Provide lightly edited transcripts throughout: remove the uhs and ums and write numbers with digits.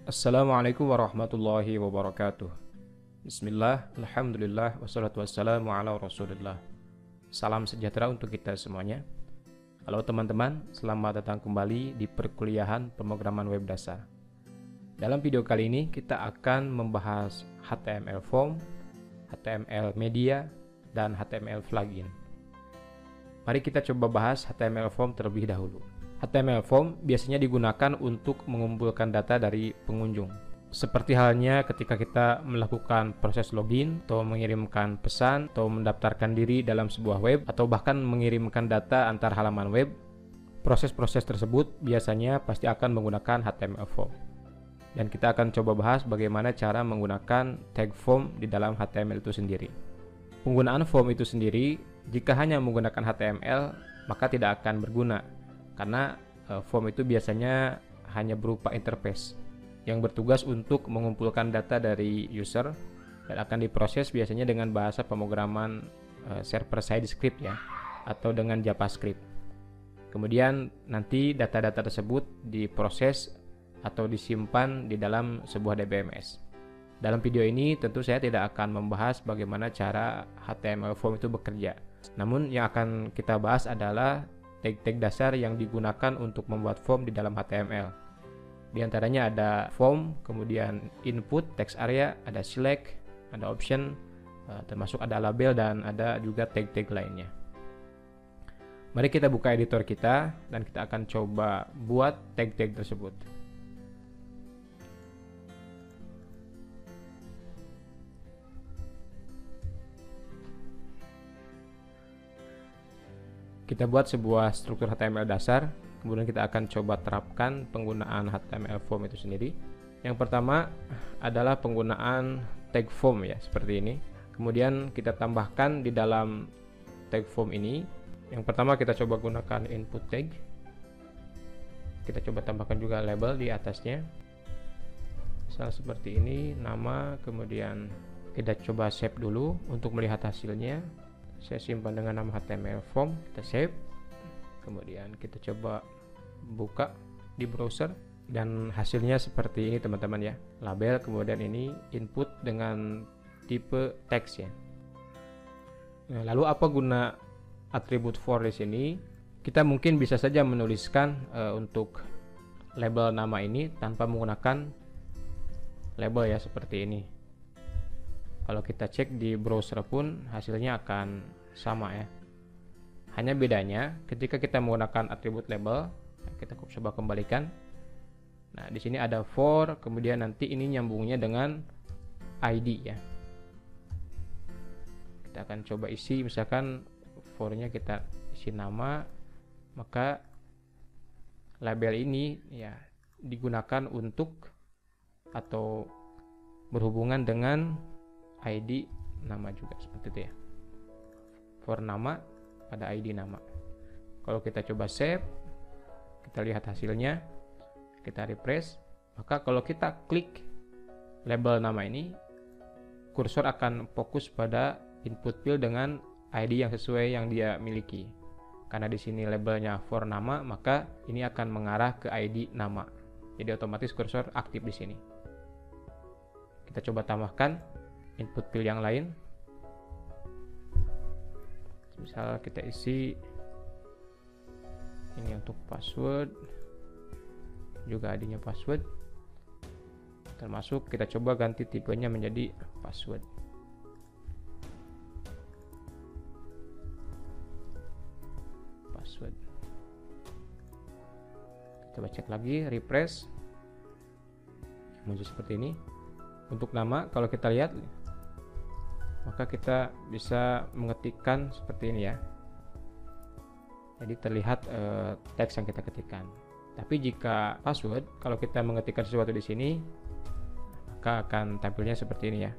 Assalamualaikum warahmatullahi wabarakatuh. Bismillah, alhamdulillah, wassalatu wassalamu ala rasulillah. Salam sejahtera untuk kita semuanya. Halo teman-teman, selamat datang kembali di perkuliahan pemrograman web dasar. Dalam video kali ini kita akan membahas HTML form, HTML media, dan HTML plugin. Mari kita coba bahas HTML form terlebih dahulu. HTML form biasanya digunakan untuk mengumpulkan data dari pengunjung. Seperti halnya ketika kita melakukan proses login, atau mengirimkan pesan, atau mendaftarkan diri dalam sebuah web, atau bahkan mengirimkan data antar halaman web. Proses-proses tersebut biasanya pasti akan menggunakan HTML form. Dan kita akan coba bahas bagaimana cara menggunakan tag form di dalam HTML itu sendiri. Penggunaan form itu sendiri, jika hanya menggunakan HTML, maka tidak akan berguna. Karena form itu biasanya hanya berupa interface yang bertugas untuk mengumpulkan data dari user dan akan diproses biasanya dengan bahasa pemrograman server side script ya, atau dengan JavaScript. Kemudian nanti data-data tersebut diproses atau disimpan di dalam sebuah DBMS. Dalam video ini tentu saya tidak akan membahas bagaimana cara HTML form itu bekerja. Namun yang akan kita bahas adalah tag-tag dasar yang digunakan untuk membuat form di dalam HTML. Di antaranya ada form, kemudian input, text area, ada select, ada option, termasuk ada label dan ada juga tag-tag lainnya. Mari kita buka editor kita dan kita akan coba buat tag-tag tersebut. Kita buat sebuah struktur HTML dasar, kemudian kita akan coba terapkan penggunaan HTML form itu sendiri. Yang pertama adalah penggunaan tag form ya, seperti ini. Kemudian kita tambahkan di dalam tag form ini. Yang pertama kita coba gunakan input tag. Kita coba tambahkan juga label di atasnya. Misal seperti ini, nama, kemudian kita coba save dulu untuk melihat hasilnya. Saya simpan dengan nama HTML form, kita save, kemudian kita coba buka di browser dan hasilnya seperti ini teman-teman ya. Label, kemudian ini input dengan tipe teks ya. Nah, lalu apa guna atribut for di sini? Kita mungkin bisa saja menuliskan untuk label nama ini tanpa menggunakan label ya, seperti ini. Kalau kita cek di browser pun hasilnya akan sama ya. Hanya bedanya ketika kita menggunakan atribut label, kita coba kembalikan. Nah, di sini ada for, kemudian nanti ini nyambungnya dengan ID ya. Kita akan coba isi, misalkan for-nya kita isi nama, maka label ini ya digunakan untuk atau berhubungan dengan ID nama juga, seperti itu ya. For nama pada ID nama. Kalau kita coba save, kita lihat hasilnya, kita refresh, maka kalau kita klik label nama ini, kursor akan fokus pada input field dengan ID yang sesuai yang dia miliki. Karena di sini labelnya for nama, maka ini akan mengarah ke ID nama. Jadi otomatis kursor aktif di sini. Kita coba tambahkan input field yang lain. Misal kita isi ini untuk password, juga ID-nya password, termasuk kita coba ganti tipenya menjadi password. Coba cek lagi, refresh, muncul seperti ini. Untuk nama, kalau kita lihat, maka kita bisa mengetikkan seperti ini ya. Jadi terlihat teks yang kita ketikkan. Tapi jika password, kalau kita mengetikkan sesuatu di sini, maka akan tampilnya seperti ini ya.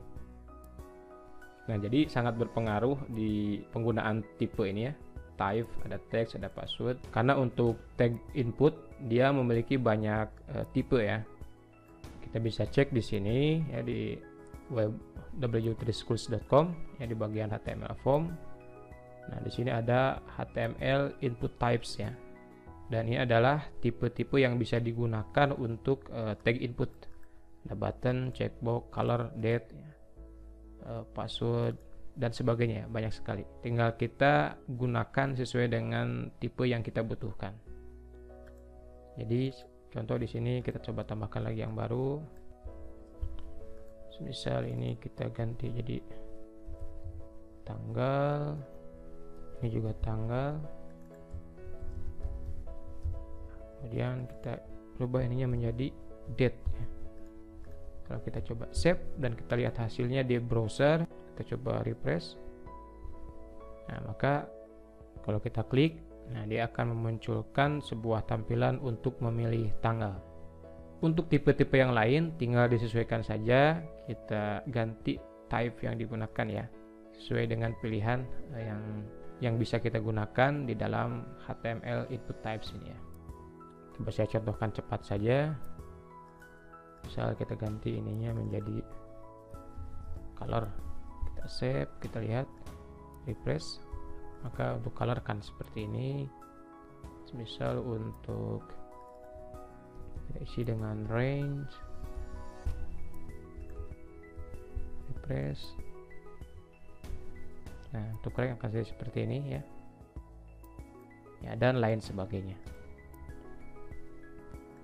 Nah, jadi sangat berpengaruh di penggunaan tipe ini ya. Type, ada teks, ada password. Karena untuk tag input dia memiliki banyak tipe ya. Kita bisa cek di sini ya, di web w3schools.com ya, di bagian HTML form. Nah, di sini ada HTML input types ya. Dan ini adalah tipe-tipe yang bisa digunakan untuk tag input. ada button, checkbox, color, date, password dan sebagainya, banyak sekali. Tinggal kita gunakan sesuai dengan tipe yang kita butuhkan. Jadi contoh di sini kita coba tambahkan lagi yang baru. Misal ini kita ganti jadi tanggal, ini juga tanggal, kemudian kita rubah ininya menjadi date ya. Kalau kita coba save dan kita lihat hasilnya di browser, kita coba refresh. Nah, maka kalau kita klik, nah dia akan memunculkan sebuah tampilan untuk memilih tanggal. Untuk tipe-tipe yang lain tinggal disesuaikan saja, kita ganti type yang digunakan ya, sesuai dengan pilihan yang bisa kita gunakan di dalam HTML input types ini ya. Coba saya contohkan cepat saja. Misal kita ganti ininya menjadi color, kita save, kita lihat, refresh, maka untuk color kan seperti ini. Misal untuk kita isi dengan range, refresh. Nah, untuk range akan jadi seperti ini ya. Ya, dan lain sebagainya.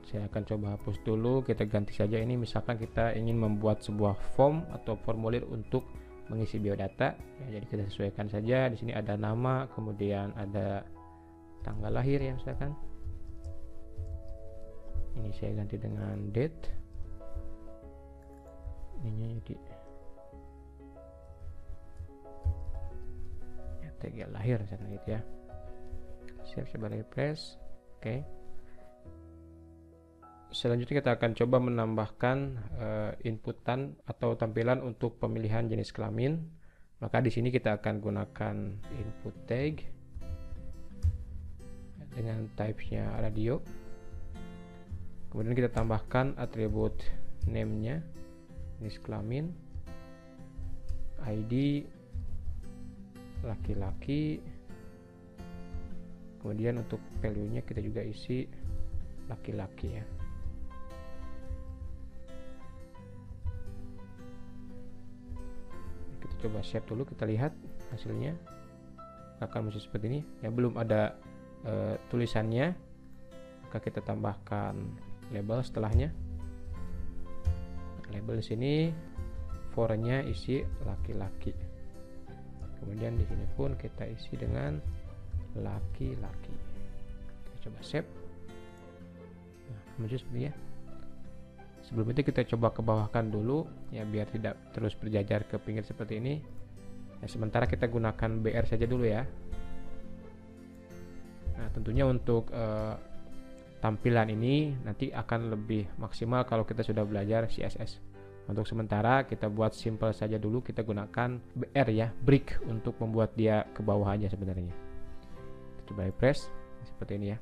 Saya akan coba hapus dulu, kita ganti saja ini, misalkan kita ingin membuat sebuah form atau formulir untuk mengisi biodata ya, jadi kita sesuaikan saja. Di sini ada nama, kemudian ada tanggal lahir ya, misalkan ini saya ganti dengan date, ininya jadi ya, tanggal lahir misalkan gitu ya. Saya coba refresh. Oke. Selanjutnya kita akan coba menambahkan inputan atau tampilan untuk pemilihan jenis kelamin. Maka di sini kita akan gunakan input tag dengan type-nya radio. Kemudian kita tambahkan atribut name-nya, jenis kelamin, ID laki-laki. Kemudian untuk value-nya kita juga isi laki-laki ya. Coba share dulu, kita lihat hasilnya akan muncul seperti ini ya. Belum ada tulisannya, maka kita tambahkan label setelahnya. Label di sini for-nya isi laki-laki, kemudian di sini pun kita isi dengan laki-laki. Kita coba save. Nah, muncul seperti ini ya. Sebelum itu kita coba ke bawahkan dulu ya, biar tidak terus berjajar ke pinggir seperti ini ya. Sementara kita gunakan BR saja dulu ya. Nah, tentunya untuk tampilan ini nanti akan lebih maksimal kalau kita sudah belajar CSS. Untuk sementara kita buat simple saja dulu, kita gunakan BR ya, break, untuk membuat dia ke bawah aja sebenarnya. Kita coba refresh seperti ini ya.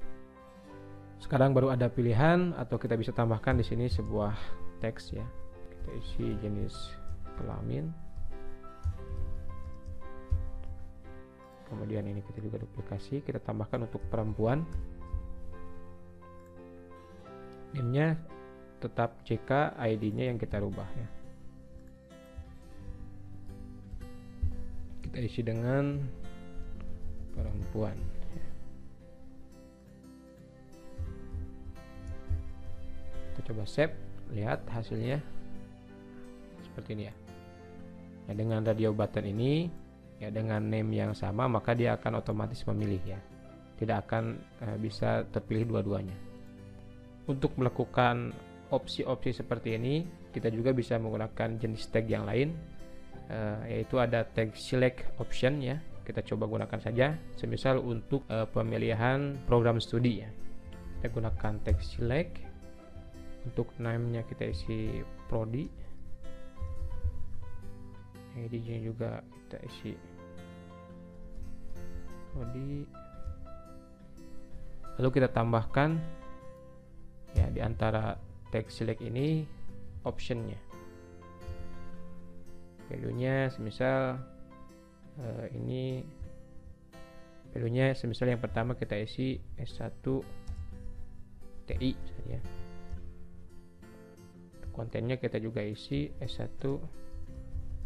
Sekarang baru ada pilihan, atau kita bisa tambahkan di sini sebuah teks ya. Kita isi jenis kelamin. Kemudian ini kita juga duplikasi, kita tambahkan untuk perempuan. Name-nya tetap CK, ID-nya yang kita rubah ya. Kita isi dengan perempuan. Coba save, lihat hasilnya seperti ini ya. Ya, dengan radio button ini ya, dengan name yang sama, maka dia akan otomatis memilih ya, tidak akan bisa terpilih dua-duanya. Untuk melakukan opsi-opsi seperti ini, kita juga bisa menggunakan jenis tag yang lain, yaitu ada tag select option ya. Kita coba gunakan saja, semisal untuk pemilihan program studi ya, kita gunakan tag select. Untuk name-nya kita isi prodi, ID-nya juga kita isi prodi. Lalu kita tambahkan ya di antara tag select ini optionnya, value-nya semisal ini value-nya semisal yang pertama kita isi S1 TI saja. kontennya kita juga isi S1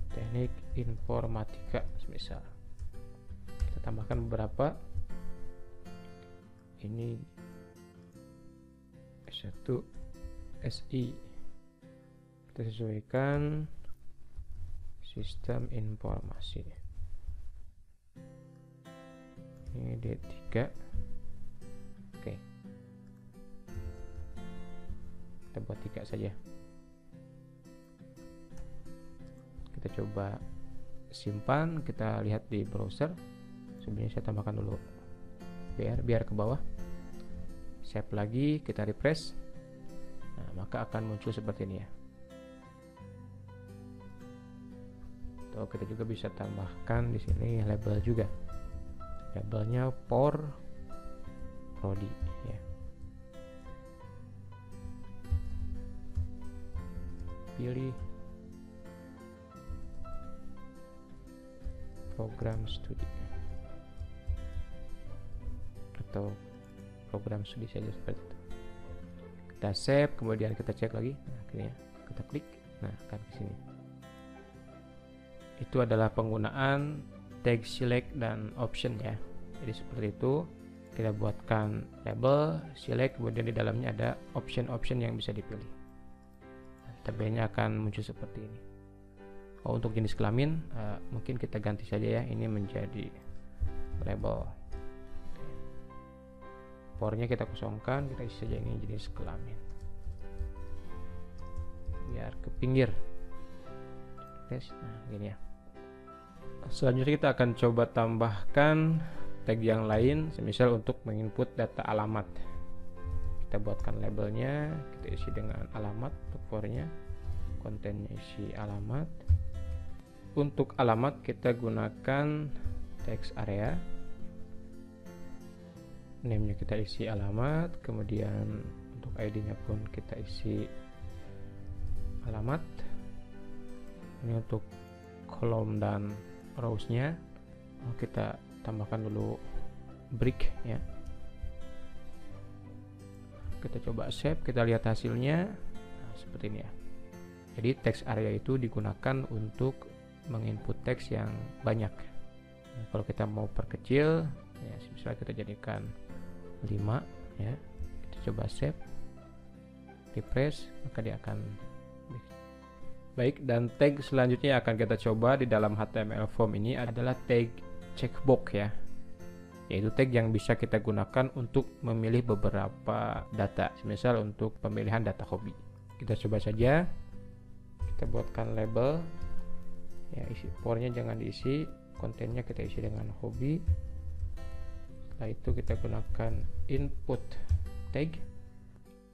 Teknik Informatika misal. Kita tambahkan beberapa. Ini S1 SI, kita sesuaikan sistem informasi. Ini D3. Oke, kita buat 3 saja. Kita coba simpan, kita lihat di browser. Sebenarnya saya tambahkan dulu biar ke bawah. Save lagi, kita refresh. Nah, maka akan muncul seperti ini ya. Atau kita juga bisa tambahkan di sini label juga. Labelnya for prodi ya. Pilih program studi atau program studi saja seperti itu. Kita save, kemudian kita cek lagi. Nah, akhirnya kita klik. Nah, akan ke sini. Itu adalah penggunaan tag select dan option ya. Jadi seperti itu, kita buatkan label, select, kemudian di dalamnya ada option-option yang bisa dipilih. Nah, tabelnya akan muncul seperti ini. Oh, untuk jenis kelamin mungkin kita ganti saja ya, ini menjadi label. Pornya kita kosongkan, kita isi saja ini jenis kelamin biar ke pinggir. Nah, gini ya. Selanjutnya kita akan coba tambahkan tag yang lain, semisal untuk menginput data alamat. Kita buatkan labelnya, kita isi dengan alamat untuk pornya, kontennya isi alamat. Untuk alamat kita gunakan text area, name-nya kita isi alamat, kemudian untuk ID-nya pun kita isi alamat. Ini untuk kolom dan rows-nya kita tambahkan dulu break ya. Kita coba save, kita lihat hasilnya. Nah, seperti ini ya. Jadi text area itu digunakan untuk menginput teks yang banyak. Nah, kalau kita mau perkecil ya, misalnya kita jadikan 5 ya, kita coba save, refresh, maka dia akan baik. Dan tag selanjutnya akan kita coba di dalam HTML form ini adalah tag checkbox ya, yaitu tag yang bisa kita gunakan untuk memilih beberapa data, misal untuk pemilihan data hobi. Kita coba saja, kita buatkan label ya, isi pornya jangan diisi, kontennya kita isi dengan hobi. Setelah itu kita gunakan input tag.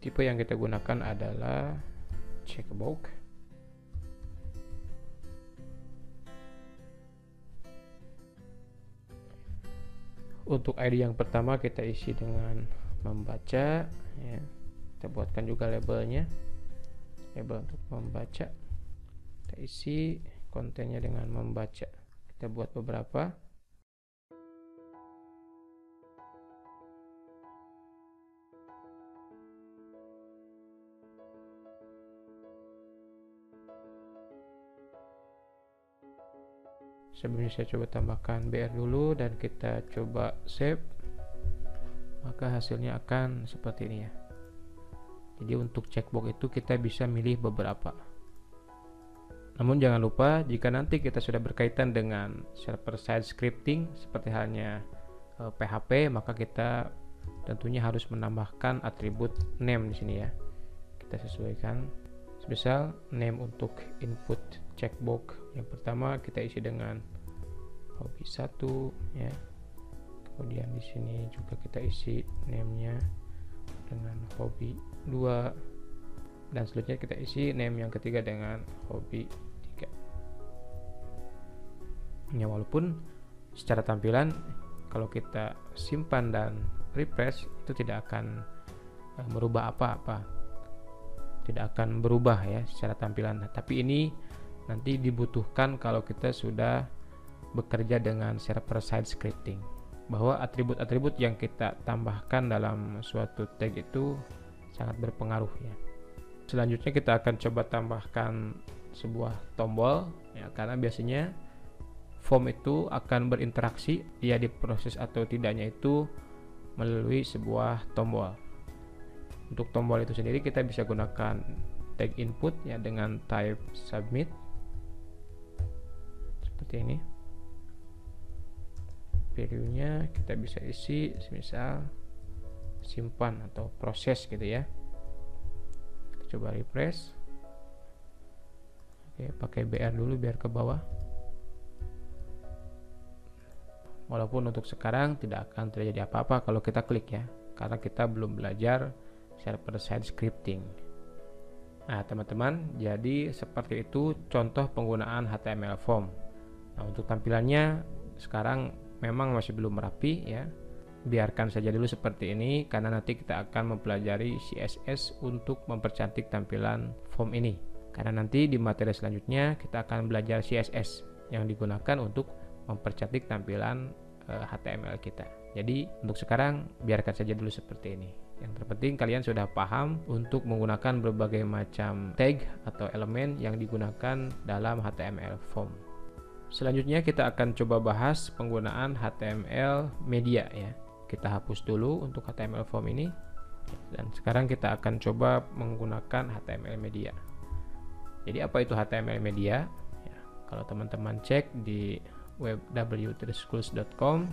Tipe yang kita gunakan adalah checkbox. Untuk ID yang pertama kita isi dengan membaca ya. Kita buatkan juga labelnya, label untuk membaca. Kita isi kontennya dengan membaca. Kita buat beberapa. Sebelumnya saya coba tambahkan BR dulu dan kita coba save, maka hasilnya akan seperti ini ya. Jadi untuk checkbox itu kita bisa milih beberapa. Namun jangan lupa, jika nanti kita sudah berkaitan dengan server side scripting seperti halnya PHP, maka kita tentunya harus menambahkan atribut name di sini ya. Kita sesuaikan. Misal name untuk input checkbox yang pertama kita isi dengan hobi 1 ya. Kemudian di sini juga kita isi name-nya dengan hobi 2, dan selanjutnya kita isi name yang ketiga dengan hobi 3. Ya, walaupun secara tampilan kalau kita simpan dan refresh itu tidak akan merubah apa-apa, tidak akan berubah ya secara tampilan. Tapi ini nanti dibutuhkan kalau kita sudah bekerja dengan server side scripting, bahwa atribut-atribut yang kita tambahkan dalam suatu tag itu sangat berpengaruh ya. Selanjutnya kita akan coba tambahkan sebuah tombol ya, karena biasanya form itu akan berinteraksi dia diproses atau tidaknya itu melalui sebuah tombol. Untuk tombol itu sendiri kita bisa gunakan tag input ya dengan type submit seperti ini. Value-nya kita bisa isi misal simpan atau proses gitu ya. Kita coba refresh. Oke, pakai BR dulu biar ke bawah. Walaupun untuk sekarang tidak akan terjadi apa-apa kalau kita klik ya, karena kita belum belajar server-side scripting. Nah teman-teman, jadi seperti itu contoh penggunaan HTML form. Nah untuk tampilannya sekarang memang masih belum rapi ya, biarkan saja dulu seperti ini karena nanti kita akan mempelajari CSS untuk mempercantik tampilan form ini. Karena nanti di materi selanjutnya kita akan belajar CSS yang digunakan untuk mempercantik tampilan HTML kita. Jadi untuk sekarang biarkan saja dulu seperti ini. Yang terpenting kalian sudah paham untuk menggunakan berbagai macam tag atau elemen yang digunakan dalam HTML form. Selanjutnya kita akan coba bahas penggunaan HTML media ya. Kita hapus dulu untuk HTML form ini, dan sekarang kita akan coba menggunakan HTML media. Jadi apa itu HTML media? Ya, kalau teman-teman cek di web w3schools.com,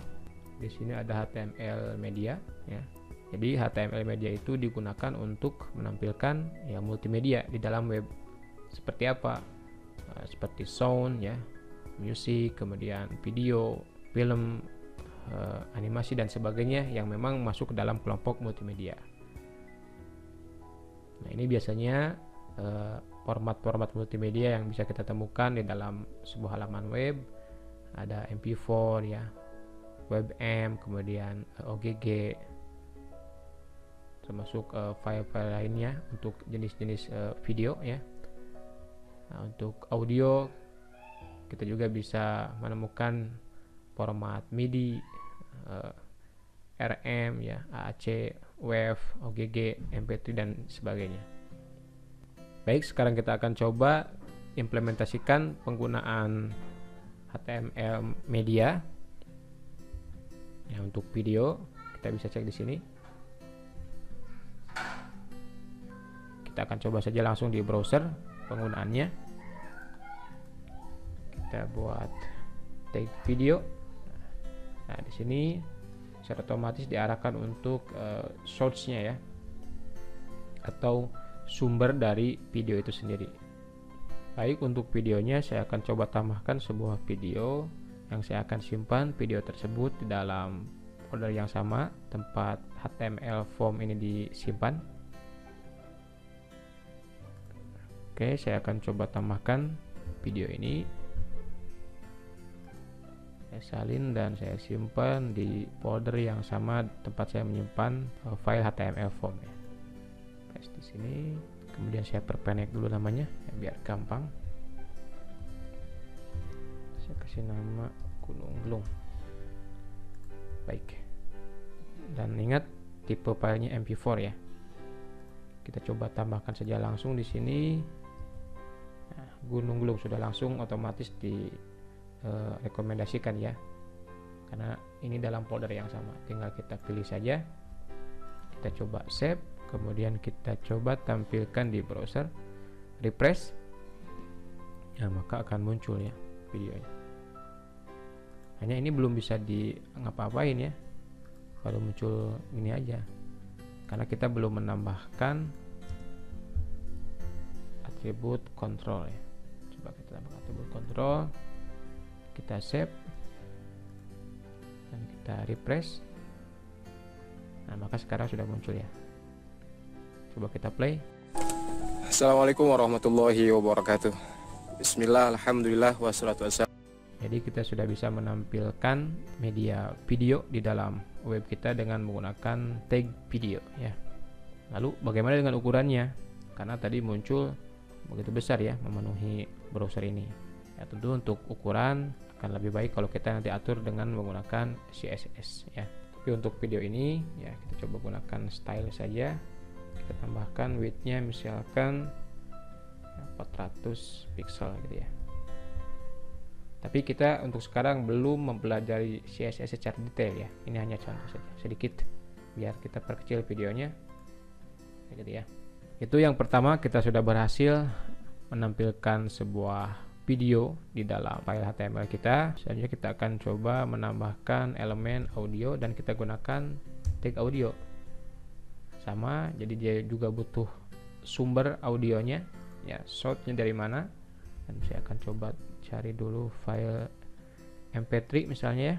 di sini ada HTML media ya. Jadi HTML media itu digunakan untuk menampilkan ya multimedia di dalam web. Seperti apa? Seperti sound ya, musik, kemudian video, film, animasi dan sebagainya yang memang masuk ke dalam kelompok multimedia. Nah, ini biasanya format-format multimedia yang bisa kita temukan di dalam sebuah halaman web. Ada MP4 ya, WebM, kemudian OGG, termasuk file-file lainnya untuk jenis-jenis video ya. Nah, untuk audio kita juga bisa menemukan format MIDI, RM ya, AAC, WAV, OGG, MP3 dan sebagainya. Baik, sekarang kita akan coba implementasikan penggunaan HTML media ya. Untuk video kita bisa cek di sini. Kita akan coba saja langsung di browser penggunaannya. Kita buat tag video. Nah di sini secara otomatis diarahkan untuk source-nya ya, atau sumber dari video itu sendiri. Baik, untuk videonya saya akan coba tambahkan sebuah video yang saya akan simpan video tersebut di dalam folder yang sama tempat HTML form ini disimpan. Oke, saya akan coba tambahkan video ini. Saya salin dan saya simpan di folder yang sama tempat saya menyimpan file HTML form ya. Paste di sini. Kemudian saya perpendek dulu namanya ya, biar gampang. Saya kasih nama Gunung Glung. Baik. Dan ingat tipe filenya MP4 ya. Kita coba tambahkan saja langsung di sini. Nah, Gunung Glung sudah langsung otomatis direkomendasikan ya. Karena ini dalam folder yang sama. Tinggal kita pilih saja. Kita coba save. Kemudian kita coba tampilkan di browser, refresh, ya maka akan muncul ya videonya. Hanya ini belum bisa di ngapa-ngapain ya, baru muncul ini aja, karena kita belum menambahkan atribut control ya. Coba kita tambahkan atribut control, kita save, dan kita refresh. Nah maka sekarang sudah muncul ya. Coba kita play. Assalamualaikum warahmatullahi wabarakatuh. Bismillah, alhamdulillah, wassalatu wassalam. Jadi kita sudah bisa menampilkan media video di dalam web kita dengan menggunakan tag video ya. Lalu bagaimana dengan ukurannya? Karena tadi muncul begitu besar ya, memenuhi browser ini. Ya tentu untuk ukuran akan lebih baik kalau kita nanti atur dengan menggunakan CSS ya. Tapi untuk video ini ya kita coba gunakan style saja. Kita kita tambahkan widthnya misalkan 400 pixel gitu ya. Tapi kita untuk sekarang belum mempelajari CSS secara detail ya. Ini hanya contoh saja sedikit biar kita perkecil videonya gitu ya. Itu yang pertama, kita sudah berhasil menampilkan sebuah video di dalam file HTML kita. Selanjutnya kita akan coba menambahkan elemen audio dan kita gunakan tag audio. Sama, jadi dia juga butuh sumber audionya ya, source-nya dari mana. Dan saya akan coba cari dulu file mp3 misalnya ya.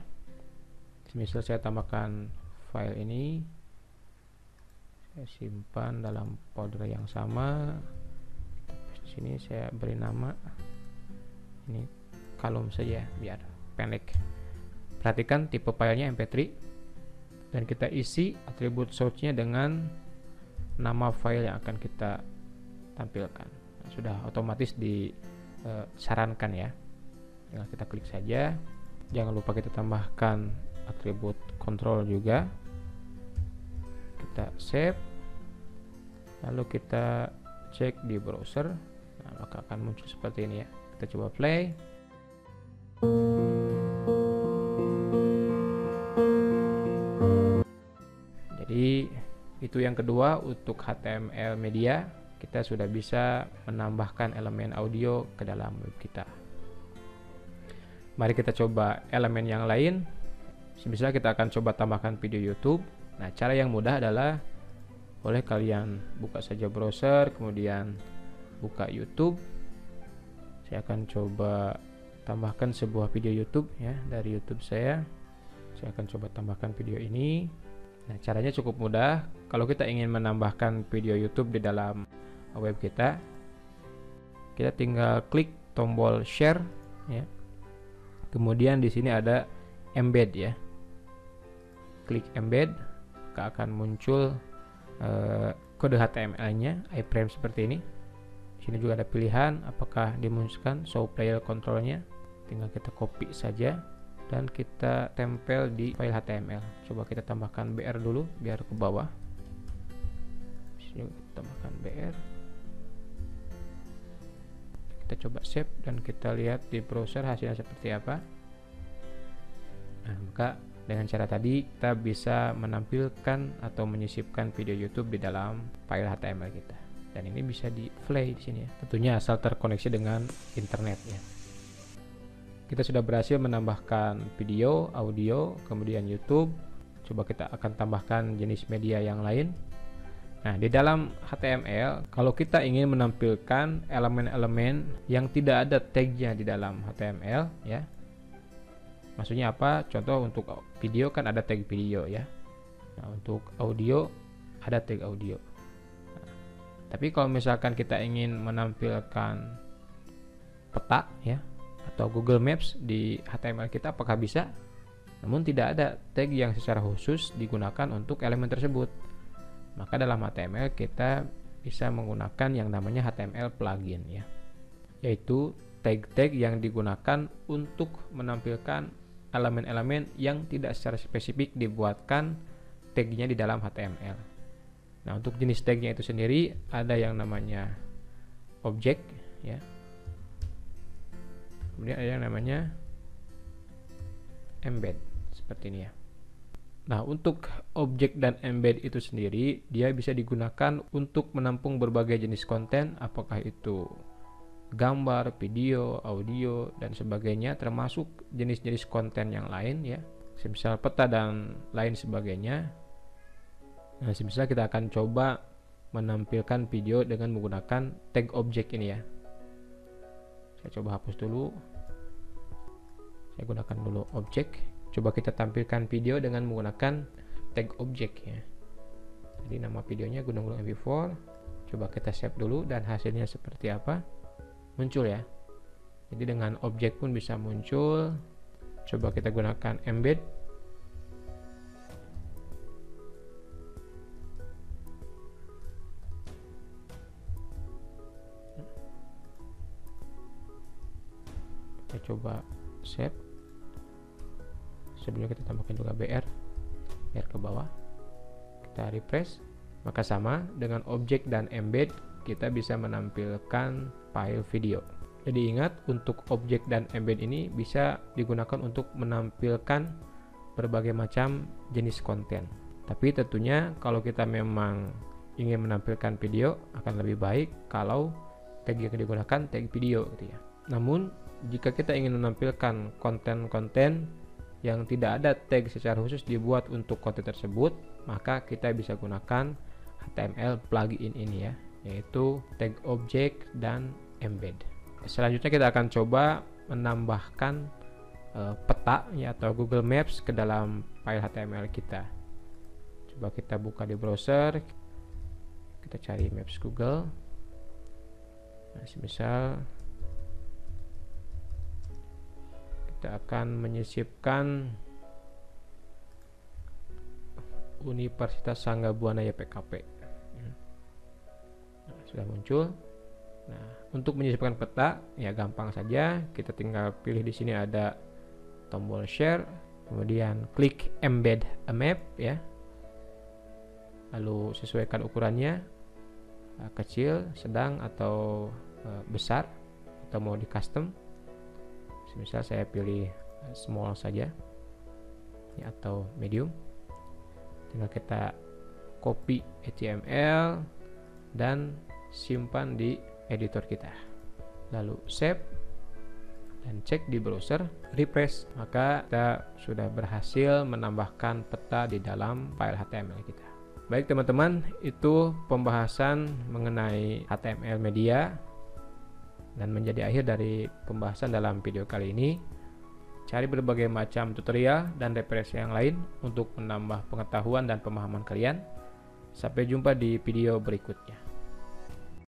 Misal saya tambahkan file ini, saya simpan dalam folder yang sama. Di sini saya beri nama ini kolom saja biar pendek. Perhatikan tipe filenya mp3 dan kita isi atribut source-nya dengan nama file yang akan kita tampilkan. Sudah otomatis disarankan ya, tinggal kita klik saja. Jangan lupa kita tambahkan atribut control juga. Kita save, lalu kita cek di browser. Nah, maka akan muncul seperti ini ya. Kita coba play. Jadi itu yang kedua, untuk HTML media kita sudah bisa menambahkan elemen audio ke dalam web kita. Mari kita coba elemen yang lain. Semisal kita akan coba tambahkan video YouTube. Nah, cara yang mudah adalah boleh kalian buka saja browser, kemudian buka YouTube. Saya akan coba tambahkan sebuah video YouTube ya, dari YouTube saya. Saya akan coba tambahkan video ini. Nah, caranya cukup mudah. Kalau kita ingin menambahkan video YouTube di dalam web kita tinggal klik tombol share ya. Kemudian di sini ada embed ya. Klik embed, maka akan muncul kode HTML-nya iframe seperti ini. Di sini juga ada pilihan apakah dimunculkan show player control-nya. Tinggal kita copy saja dan kita tempel di file HTML. Coba kita tambahkan BR dulu biar ke bawah. Sini kita tambahkan BR. Kita coba save dan kita lihat di browser hasilnya seperti apa. Nah, maka dengan cara tadi kita bisa menampilkan atau menyisipkan video YouTube di dalam file HTML kita. Dan ini bisa di play di sini ya. Tentunya asal terkoneksi dengan internet ya. Kita sudah berhasil menambahkan video, audio, kemudian YouTube. Coba kita akan tambahkan jenis media yang lain. Nah, di dalam HTML, kalau kita ingin menampilkan elemen-elemen yang tidak ada tagnya di dalam HTML ya. Maksudnya apa? Contoh untuk video kan ada tag video ya. Nah, untuk audio ada tag audio. Tapi kalau misalkan kita ingin menampilkan peta ya atau Google Maps di HTML kita, apakah bisa? Namun tidak ada tag yang secara khusus digunakan untuk elemen tersebut. Maka dalam HTML kita bisa menggunakan yang namanya HTML plugin ya. Yaitu tag-tag yang digunakan untuk menampilkan elemen-elemen yang tidak secara spesifik dibuatkan tagnya di dalam HTML. Nah, untuk jenis tagnya itu sendiri ada yang namanya objek ya. Kemudian ada yang namanya embed seperti ini ya. Nah, untuk objek dan embed itu sendiri dia bisa digunakan untuk menampung berbagai jenis konten, apakah itu gambar, video, audio dan sebagainya, termasuk jenis-jenis konten yang lain ya. Semisal peta dan lain sebagainya. Nah, semisal kita akan coba menampilkan video dengan menggunakan tag objek ini ya. Saya coba hapus dulu. Saya gunakan dulu objek. Coba kita tampilkan video dengan menggunakan tag objek ya. Jadi nama videonya Gunung-Gunung MP4. Coba kita save dulu dan hasilnya seperti apa? Muncul ya. Jadi dengan objek pun bisa muncul. Coba kita gunakan embed. Kita coba save. Sebelumnya kita tambahkan juga BR biar ke bawah. Kita refresh. Maka sama dengan objek dan embed, kita bisa menampilkan file video. Jadi ingat, untuk objek dan embed ini bisa digunakan untuk menampilkan berbagai macam jenis konten. Tapi tentunya kalau kita memang ingin menampilkan video, akan lebih baik kalau tag yang digunakan tag video gitu ya. Namun jika kita ingin menampilkan konten-konten yang tidak ada tag secara khusus dibuat untuk konten tersebut, maka kita bisa gunakan HTML plugin ini ya, yaitu tag object dan embed. Selanjutnya kita akan coba menambahkan peta ya, atau Google Maps ke dalam file HTML kita. Coba kita buka di browser, kita cari Maps Google. Nah, misal kita akan menyisipkan Universitas Sangga Buana YPKP. Nah, sudah muncul. Nah, untuk menyisipkan peta ya gampang saja, kita tinggal pilih di sini ada tombol share, kemudian klik embed a map ya. Lalu sesuaikan ukurannya, kecil, sedang atau besar, atau mau di custom. Misal saya pilih small saja ya, atau medium. Tinggal kita copy HTML dan simpan di editor kita, lalu save dan cek di browser, refresh, maka kita sudah berhasil menambahkan peta di dalam file HTML kita. Baik teman-teman, itu pembahasan mengenai HTML media, dan menjadi akhir dari pembahasan dalam video kali ini. Cari berbagai macam tutorial dan referensi yang lain untuk menambah pengetahuan dan pemahaman kalian. Sampai jumpa di video berikutnya.